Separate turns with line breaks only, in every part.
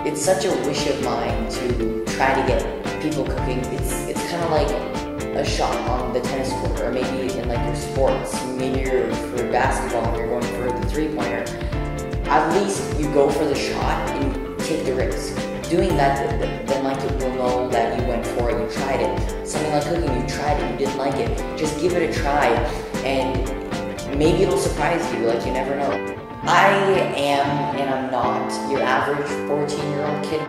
it's such a wish of mine to try to get people cooking. It's kind of like a shot on the tennis court, or maybe in like your sports. Maybe you're for basketball and you're going for the three-pointer. At least you go for the shot and you take the risk. Doing that, then like it will know that you went for it, you tried it. Something like cooking, you tried it, you didn't like it. Just give it a try, and maybe it'll surprise you. Like, you never know. I am, and I'm not, your average 14-year-old kid.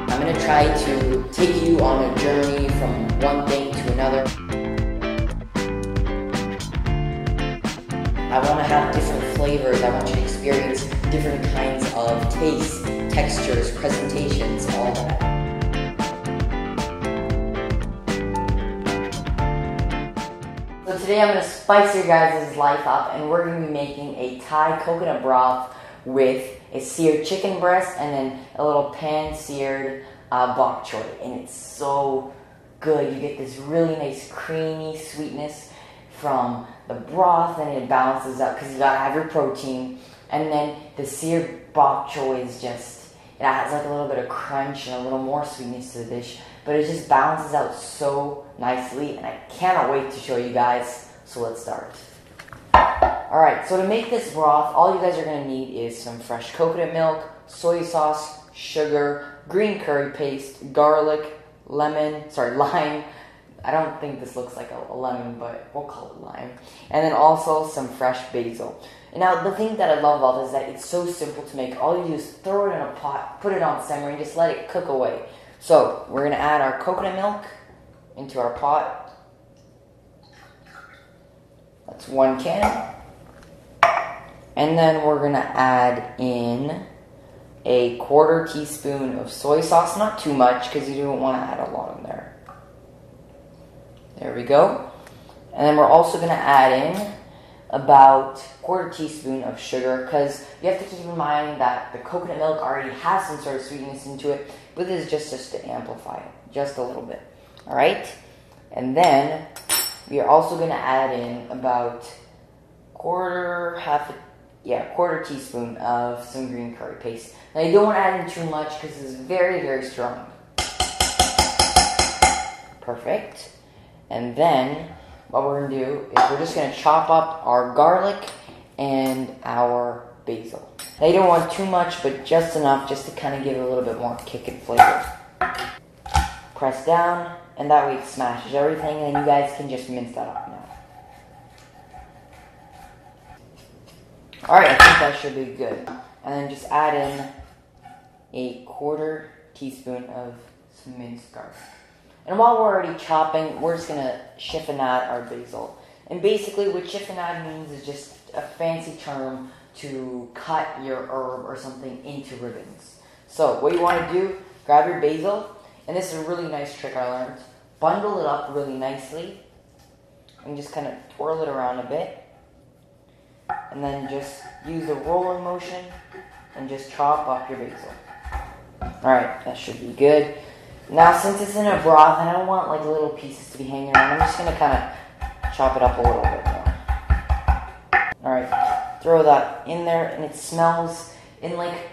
I'm gonna try to take you on a journey from one thing to another. I want to have different flavors. I want you to experience different kinds of tastes, textures, presentations, all that. So today I'm going to spice your guys' life up, and we're going to be making a Thai coconut broth with a seared chicken breast and then a little pan-seared bok choy. And it's so good. You get this really nice creamy sweetness from the broth, and it balances out because you gotta have your protein. And then the seared bok choy is just, it adds like a little bit of crunch and a little more sweetness to the dish, but it just balances out so nicely, and I cannot wait to show you guys. So let's start. Alright, so to make this broth, all you guys are gonna need is some fresh coconut milk, soy sauce, sugar, green curry paste, garlic, lime. I don't think this looks like a lemon, but we'll call it lime. And then also some fresh basil. And now the thing that I love about this is that it's so simple to make. All you do is throw it in a pot, put it on simmer, and just let it cook away. So we're going to add our coconut milk into our pot. That's 1 can. And then we're going to add in a 1/4 teaspoon of soy sauce. Not too much, because you don't want to add a lot in there. There we go. And then we're also going to add in about 1/4 teaspoon of sugar, because you have to keep in mind that the coconut milk already has some sort of sweetness into it, but this is just to amplify it, just a little bit. Alright? And then we are also going to add in about 1/4 teaspoon of some green curry paste. Now you don't want to add in too much because it's very, very strong. Perfect. And then what we're going to do is we're just going to chop up our garlic and our basil. Now you don't want too much, but just enough, just to kind of give it a little bit more kick and flavor. Press down, and that way it smashes everything, and then you guys can just mince that up now. Alright, I think that should be good. And then just add in a 1/4 teaspoon of some minced garlic. And while we're already chopping, we're just going to chiffonade our basil. And basically what chiffonade means is just a fancy term to cut your herb or something into ribbons. So what you want to do, grab your basil, and this is a really nice trick I learned. Bundle it up really nicely, and just kind of twirl it around a bit. And then just use the rolling motion and just chop up your basil. Alright, that should be good. Now, since it's in a broth and I don't want like little pieces to be hanging around, I'm just going to kind of chop it up a little bit more. Alright, throw that in there, and it smells, and like,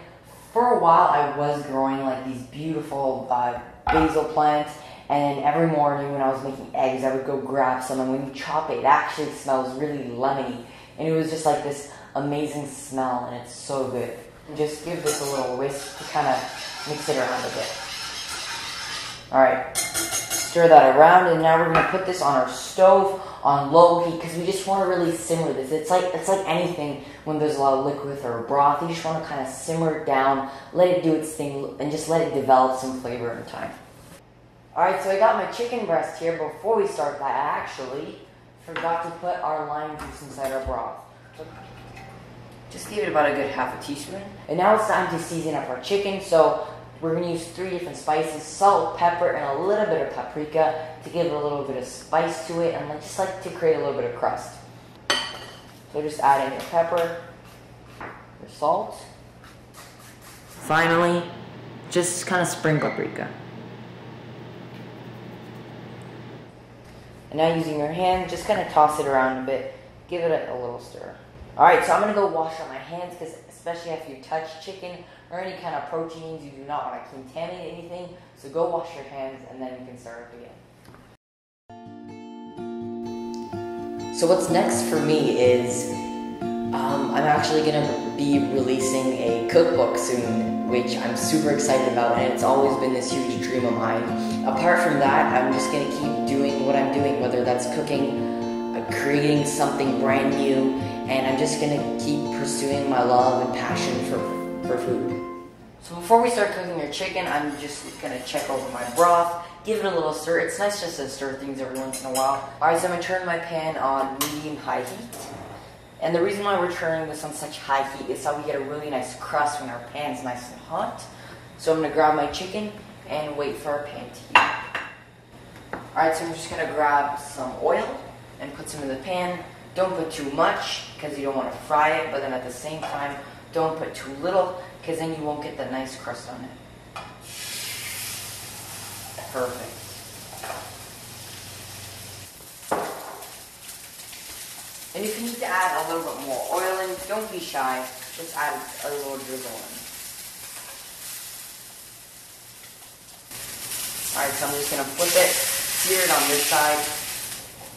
for a while I was growing like these beautiful basil plants, and every morning when I was making eggs I would go grab some, and when you chop it, it actually smells really lemony, and it was just like this amazing smell, and it's so good. And just give this a little whisk to kind of mix it around a bit. Alright, stir that around, and now we're going to put this on our stove on low heat, because we just want to really simmer this. It's like anything when there's a lot of liquid or a broth. You just want to kind of simmer it down, let it do its thing, and just let it develop some flavor in time. Alright, so I got my chicken breast here. Before we start that, I actually forgot to put our lime juice inside our broth. Just give it about a good 1/2 teaspoon. And now it's time to season up our chicken. So we're going to use 3 different spices: salt, pepper, and a little bit of paprika to give it a little bit of spice to it, and just like to create a little bit of crust. So just add in your pepper, your salt. Finally, just kind of spring paprika. And now using your hand, just kind of toss it around a bit. Give it a little stir. Alright, so I'm going to go wash out my hands because especially if you touch chicken or any kind of proteins, you do not want to contaminate anything. So go wash your hands and then you can start up again. So what's next for me is I'm actually going to be releasing a cookbook soon, which I'm super excited about, and it's always been this huge dream of mine. Apart from that, I'm just going to keep doing what I'm doing, whether that's cooking, creating something brand new, and I'm just going to keep pursuing my love and passion for food. So before we start cooking your chicken, I'm just going to check over my broth, give it a little stir. It's nice just to stir things every once in a while. Alright, so I'm going to turn my pan on medium-high heat. And the reason why we're turning this on such high heat is so we get a really nice crust when our pan's nice and hot. So I'm going to grab my chicken and wait for our pan to heat. Alright, so I'm just going to grab some oil and put some in the pan. Don't put too much because you don't want to fry it, but then at the same time, don't put too little because then you won't get the nice crust on it. Perfect. And if you need to add a little bit more oil in, don't be shy, just add a little drizzle in. Alright, so I'm just going to flip it, sear it on this side.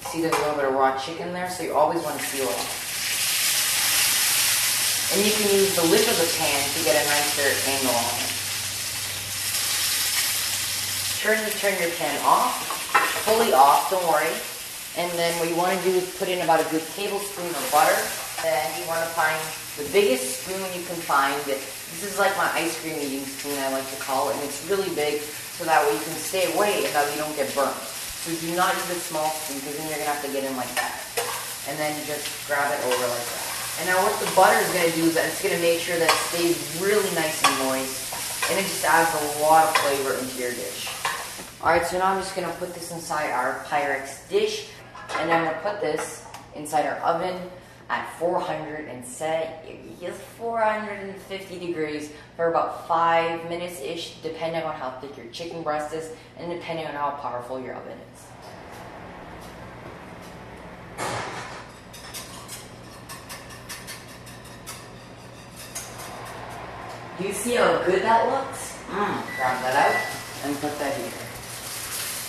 See there's a little bit of raw chicken there, so you always want to peel it off. And you can use the lid of the pan to get a nicer angle on it. Turn your pan off, fully off, don't worry. And then what you want to do is put in about a good tablespoon of butter. Then you want to find the biggest spoon you can find. This is like my ice cream eating spoon, I like to call it, and it's really big, so that way you can stay away and that way you don't get burnt. So do not use a small spoon because then you're going to have to get in like that. And then just grab it over like that. And now what the butter is going to do is that it's going to make sure that it stays really nice and moist. And it just adds a lot of flavor into your dish. Alright, so now I'm just going to put this inside our Pyrex dish. And I'm going to put this inside our oven at 450 degrees for about 5 minutes-ish, depending on how thick your chicken breast is and depending on how powerful your oven is. Do you see how good that looks? Grab that out and put that here.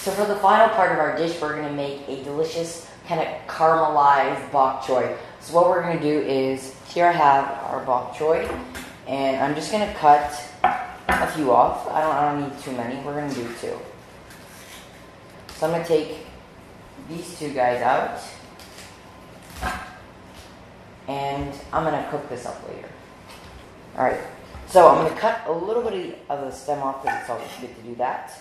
So for the final part of our dish, we're going to make a delicious kind of caramelized bok choy. So what we're going to do is, here I have our bok choy, and I'm just going to cut a few off. I don't need too many. We're going to do 2. So I'm going to take these 2 guys out, and I'm going to cook this up later. Alright, so I'm going to cut a little bit of the stem off because it's always good to do that.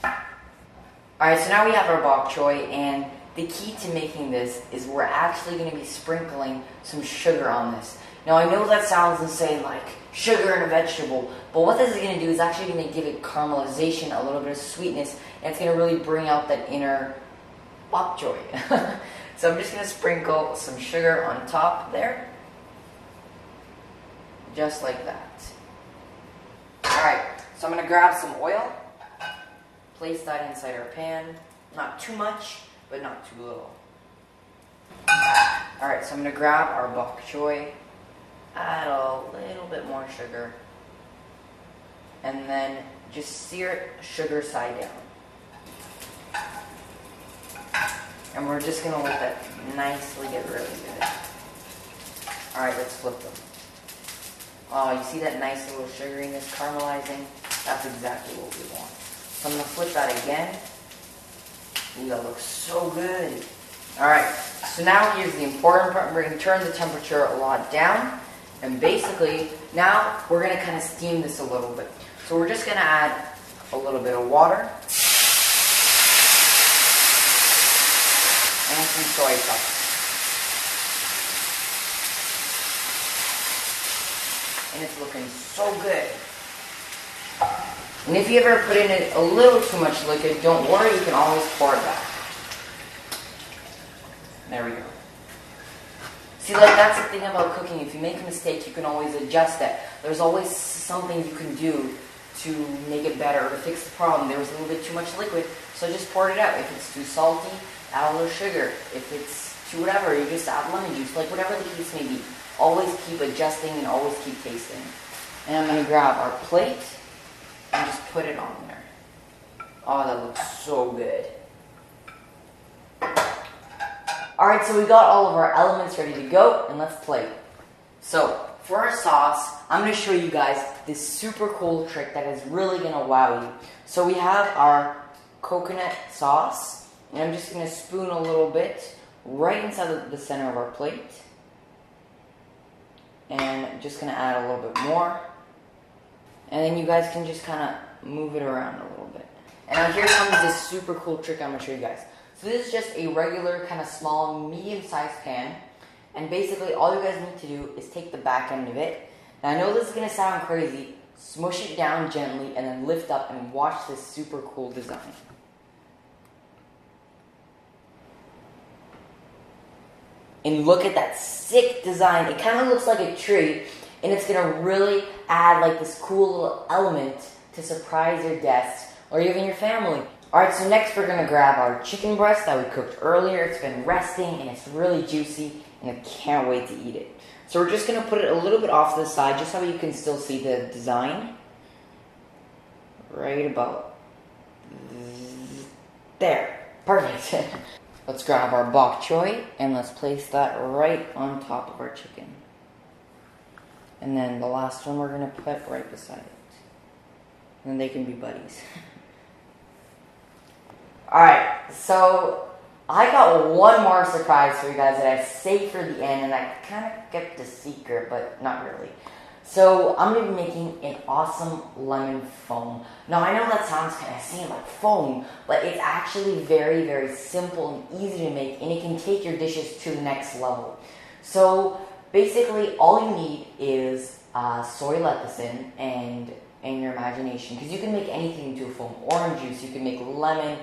Alright, so now we have our bok choy, and the key to making this is we're actually going to be sprinkling some sugar on this. Now I know that sounds insane, like sugar in a vegetable, but what this is going to do is actually going to give it caramelization, a little bit of sweetness, and it's going to really bring out that inner bok choy. So I'm just going to sprinkle some sugar on top there, just like that. Alright, so I'm going to grab some oil. Place that inside our pan. Not too much, but not too little. Alright, so I'm going to grab our bok choy, add a little bit more sugar, and then just sear it sugar side down. And we're just going to let that nicely get really good. Alright, let's flip them. Oh, you see that nice little sugariness caramelizing? That's exactly what we want. So I'm going to flip that again. Ooh, that looks so good. Alright, so now here's the important part. We're going to turn the temperature a lot down. And basically, now we're going to kind of steam this a little bit. So we're just going to add a little bit of water. And some soy sauce. And it's looking so good. And if you ever put in a little too much liquid, don't worry, you can always pour it back. There we go. See, like, that's the thing about cooking. If you make a mistake, you can always adjust it. There's always something you can do to make it better or to fix the problem. There was a little bit too much liquid, so just pour it out. If it's too salty, add a little sugar. If it's to whatever. You just add lemon juice, like whatever the case may be. Always keep adjusting and always keep tasting. And I'm going to grab our plate and just put it on there. Oh, that looks so good. Alright, so we got all of our elements ready to go, and let's play. So, for our sauce, I'm going to show you guys this super cool trick that is really going to wow you. So we have our coconut sauce, and I'm just going to spoon a little bit right inside the center of our plate. And I'm just going to add a little bit more. And then you guys can just kind of move it around a little bit. And now here comes this super cool trick I'm going to show you guys. So this is just a regular kind of small, medium-sized pan. And basically all you guys need to do is take the back end of it. Now I know this is going to sound crazy. Smush it down gently and then lift up and watch this super cool design. And look at that sick design. It kind of looks like a tree. And it's going to really add like this cool little element to surprise your guests or even your family. Alright, so next we're going to grab our chicken breast that we cooked earlier. It's been resting and it's really juicy and I can't wait to eat it. So we're just going to put it a little bit off to the side just so you can still see the design. Right about there. Perfect. Let's grab our bok choy and let's place that right on top of our chicken. And then the last one we're going to put right beside it. And then they can be buddies. Alright, so I got one more surprise for you guys that I saved for the end, and I kind of kept a secret, but not really. So I'm going to be making an awesome lemon foam. Now I know that sounds kind of seem like foam, but it's actually very, very simple and easy to make, and it can take your dishes to the next level. So basically all you need is soy lecithin and your imagination, because you can make anything into a foam. Orange juice, you can make lemon.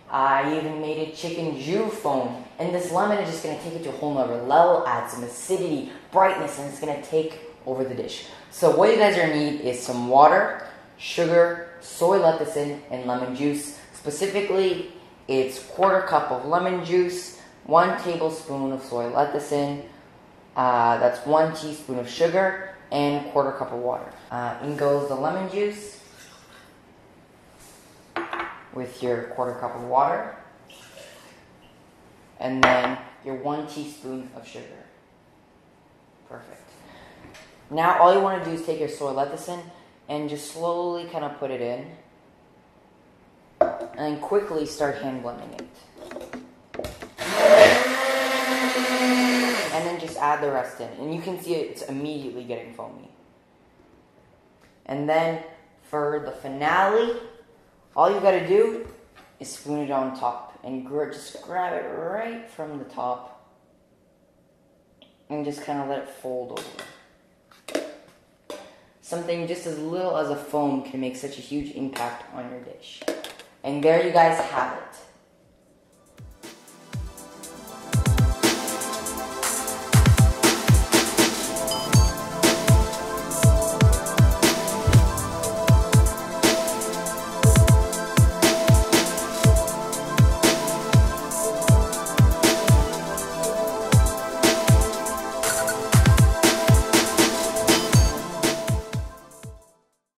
I even made a chicken jus foam, and this lemon is just going to take it to a whole nother level, add some acidity, brightness, and it's going to take over the dish. So what you guys are going to need is some water, sugar, soy lecithin, and lemon juice. Specifically, it's 1/4 cup of lemon juice, 1 tablespoon of soy lecithin, that's 1 teaspoon of sugar, and 1/4 cup of water. In goes the lemon juice with your 1/4 cup of water, and then your 1 teaspoon of sugar. Perfect. Now all you want to do is take your soy lecithin and just slowly kind of put it in, and then quickly start hand blending it. And then just add the rest in, and you can see it's immediately getting foamy. And then for the finale, all you gotta do is spoon it on top, and just grab it right from the top, and just kind of let it fold over. Something just as little as a foam can make such a huge impact on your dish. And there you guys have it.